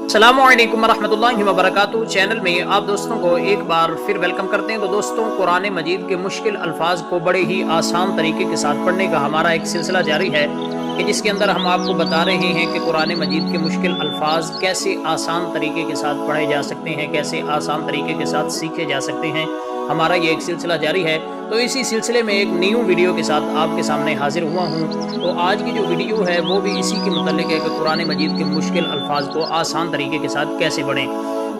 अस्सलामु अलैकुम वरहमतुल्लाहि वबरकातुहू। चैनल में आप दोस्तों को एक बार फिर वेलकम करते हैं। तो दोस्तों, कुरान मजीद के मुश्किल अल्फाज को बड़े ही आसान तरीके के साथ पढ़ने का हमारा एक सिलसिला जारी है कि जिसके अंदर हम आपको बता रहे हैं कि कुरान मजीद के मुश्किल अल्फाज कैसे आसान तरीके के साथ पढ़े जा सकते हैं, कैसे आसान तरीके के साथ सीखे जा सकते हैं। हमारा ये एक सिलसिला जारी है। तो इसी सिलसिले में एक न्यू वीडियो के साथ आपके सामने हाजिर हुआ हूँ। तो आज की जो वीडियो है वो भी इसी के मुतालिक है कि कुरान मजीद के मुश्किल अल्फाज को आसान तरीके के साथ कैसे पढ़ें।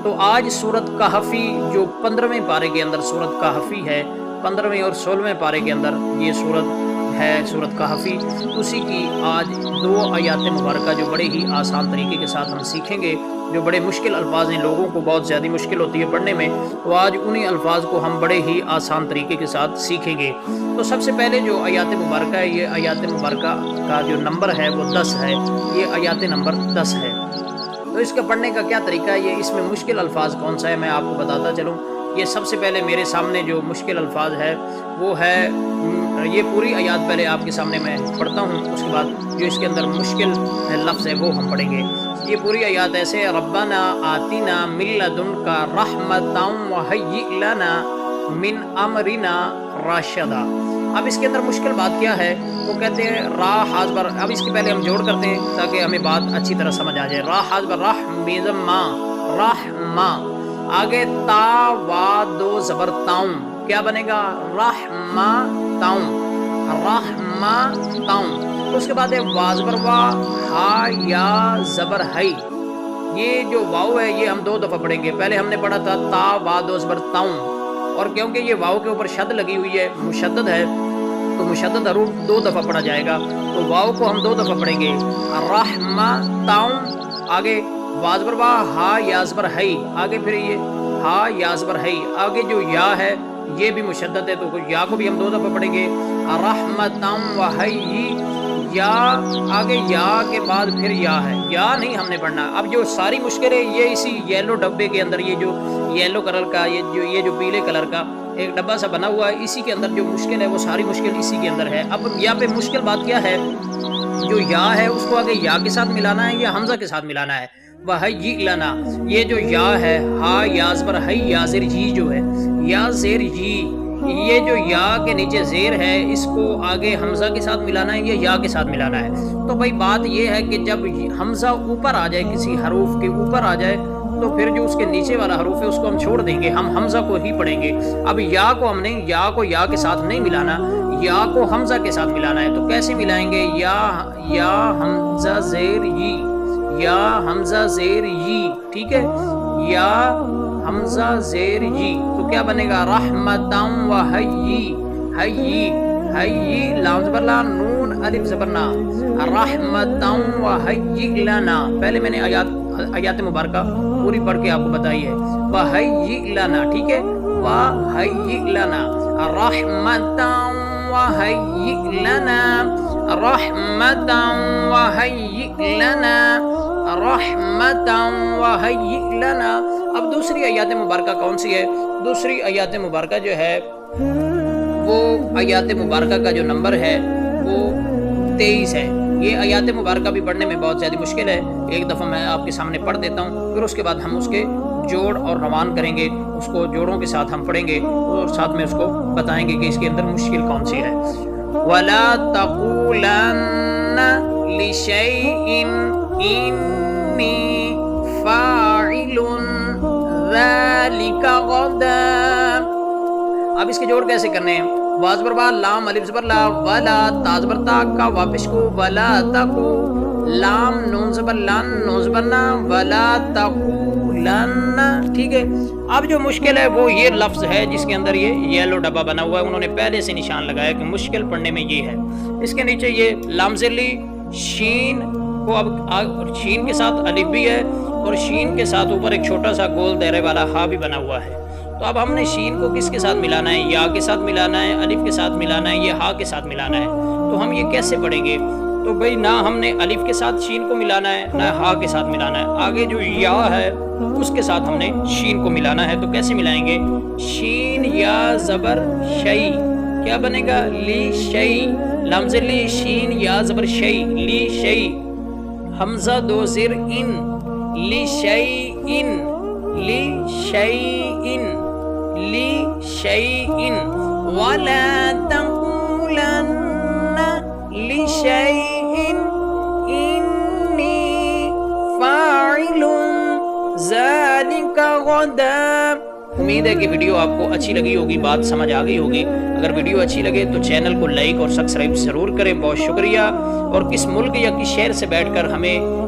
तो आज सूरत कहफ़ी जो 15वें पारे के अंदर सूरत कहफ़ी है, 15वें और 16वें पारे के अंदर ये सूरत है सूरत कहफ़ी, उसी की आज 2 आयात मुबारका जो बड़े ही आसान तरीके के साथ हम सीखेंगे। जो बड़े मुश्किल अल्फाज हैं, लोगों को बहुत ज़्यादा मुश्किल होती है पढ़ने में, तो आज उन्हीं अल्फाज को हम बड़े ही आसान तरीके के साथ सीखेंगे। तो सबसे पहले जो आयात मुबारका है, ये आयात मुबारका का जो नंबर है वो 10 है। ये आयात नंबर 10 है। तो इसका पढ़ने का क्या तरीका है, ये इसमें मुश्किल अल्फाज कौन सा है, मैं आपको बताता चलूँ। ये सबसे पहले मेरे सामने जो मुश्किल अल्फाज है वो है, ये पूरी आयात पहले आपके सामने मैं पढ़ता हूँ, उसके बाद जो इसके अंदर मुश्किल लफ्ज़ है वो हम पढ़ेंगे। ये पूरी आयात ऐसे, रब्बना आतिना मिन लदुनका रहमतन व हय्यि लना मिन अमरिना रशदा। अब इसके अंदर मुश्किल बात क्या है, वो कहते हैं रा हाज बर। अब इसके पहले हम जोड़ करते हैं ताकि हमें बात अच्छी तरह समझ आ जाए। रा हाज बर राह मीज़म मा, राह मा, आगे ता वा दो ज़बर ताउं, क्या बनेगा, रहमा ताउं, रहमा ताउं। उसके बाद है वाज़बर वा, हा या ज़बर है। ये जो वाव है ये हम 2 दफ़ा पढ़ेंगे। पहले हमने पढ़ा था ता वा दो ज़बर ताउं, और क्योंकि ये वाव के ऊपर शद लगी हुई है, मुशद्दद है, तो मुशद्दद हरूफ 2 दफ़ा पढ़ा जाएगा। तो वाव को हम 2 दफ़ा पढ़ेंगे, रहमा ताउं, आगे वाज़बर वा, हा याज़बर है, आगे फिर ये हा याज़बर है, आगे जो या है ये भी मुशद्दद है, तो या को भी हम 2 दफ़ा पढ़ेंगे, रहमतम व हय्यि, या आगे या के बाद फिर या है, या नहीं हमने पढ़ना। अब जो सारी मुश्किल है ये इसी येलो डब्बे के अंदर, ये जो येलो कलर का ये जो पीले कलर का एक डब्बा सा बना हुआ है, इसी के अंदर जो मुश्किल है वो सारी मुश्किल इसी के अंदर है। अब यहाँ पे मुश्किल बात क्या है, जो या है उसको आगे या के साथ मिलाना है या हमजा के साथ मिलाना है। वह लना, ये जो या है, हा याज़बर है, या ज़ेर जी जो है, या ज़ेर जी, ये जो या के नीचे ज़ेर है इसको आगे हमज़ा के साथ मिलाना है या के साथ मिलाना है। तो भाई बात ये है कि जब हमज़ा ऊपर आ जाए, किसी हरूफ के ऊपर आ जाए, तो फिर जो उसके नीचे वाला हरूफ है उसको हम छोड़ देंगे, हम हमज़ा को ही पढ़ेंगे। अब या को हमने या के साथ नहीं मिलाना, या को हमज़ा के साथ मिलाना है। तो कैसे मिलाएंगे, या हमज़ा ज़ेर यी, या हमज़ा ज़ेर यी, ठीक है, या हमज़ा ज़ेर यी, तो क्या बनेगा, रहमतम व हय्यि, हय्यि, हय्यि, लाम ज़बर ला, नून अलिफ ज़बर ना, रहमतम व हय्यि लना। पहले मैंने आयात मुबारका पूरी पढ़ के आपको बताई है, व हय्यि लना, ठीक है, व हय्यि लना, रहमतम व हय्यि लना, रहमतम व हय्यि लना, रहमतम व हय्यि लना। अब दूसरी आयात मुबारका कौन सी है, दूसरी आयात मुबारका जो है वो आयात मुबारका का जो नंबर है वो 23 है। ये आयात मुबारका भी पढ़ने में बहुत ज़्यादा मुश्किल है। एक दफ़ा मैं आपके सामने पढ़ देता हूँ, फिर उसके बाद हम उसके जोड़ और रवान करेंगे, उसको जोड़ों के साथ हम पढ़ेंगे और साथ में उसको बताएंगे कि इसके अंदर मुश्किल कौन सी है। वला तक़ूलन्ना लिशैइन इन्नी फ़ाइलुन ज़ालिका गदा। अब इसके जोड़ कैसे करने हैं, वाज़बर बा, लाम अलिफ ज़बर ला, वला, ता ज़बर ता, का वापिश को, वला तकू, लाम नून ज़बर लान, नून ज़बर ना, वला तक़ूलन्ना, ठीक है। अब जो मुश्किल है वो ये लफ्ज़ है जिसके अंदर ये येलो डब्बा बना हुआ है, उन्होंने पहले से निशान लगाया कि मुश्किल पढ़ने में ये है। इसके नीचे ये लाम ज़िली शीन को, अब शीन के साथ अलिफ भी है और शीन के साथ ऊपर एक छोटा सा गोल दायरे वाला हा भी बना हुआ है। तो अब हमने शीन को किसके साथ मिलाना है, या के साथ मिलाना है, अलिफ के साथ मिलाना है, ये हा के साथ मिलाना है। तो हम ये कैसे पढ़ेंगे, तो भाई ना हमने अलिफ के साथ शीन को मिलाना है ना हा के साथ मिलाना है, आगे जो या है उसके साथ हमने शीन को मिलाना है। तो कैसे मिलाएंगे, शीन या ज़बर शई, क्या बनेगा, ली शई, लम्ज़ ली शीन या ज़बर शई, ली शई, हमज़ा दो ज़िर इन, लिशैइन लिशैइन लिशैइन वला तक़ूलन्ना लिशैइन इन्नी फ़ाइलुन ज़ालिका गदा। उम्मीद है कि वीडियो आपको अच्छी लगी होगी, बात समझ आ गई होगी। अगर वीडियो अच्छी लगे तो चैनल को लाइक और सब्सक्राइब ज़रूर करें। बहुत शुक्रिया। और किस मुल्क या किस शहर से बैठकर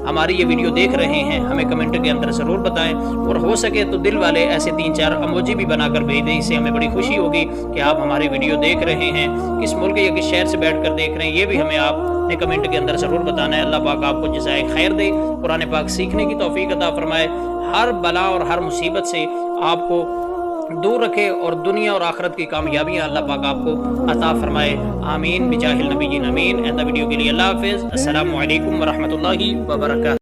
हमारी ये वीडियो देख रहे हैं हमें कमेंट के अंदर ज़रूर बताएं। और हो सके तो दिल वाले ऐसे 3-4 इमोजी भी बनाकर भेज दें, इससे हमें बड़ी खुशी होगी कि आप हमारी वीडियो देख रहे हैं। किस मुल्क या किस शहर से बैठकर देख रहे हैं ये भी हमें आपने कमेंट के अंदर ज़रूर बताना है। अल्लाह पाक आपको जज़ाए खैर दे, कुरान पाक सीखने की तौफीक अता फरमाए, हर बला और हर मुसीबत से आपको दूर रखे और दुनिया और आखिरत की कामयाबियाँ अल्लाह पाक आपको अता फरमाए। आमीन बिजाहिल नबीय्यीन आमीन। ऐसा वीडियो के लिए अल्लाह हाफ़िज़। अस्सलामु अलैकुम व रहमतुल्लाहि व बरकातहू।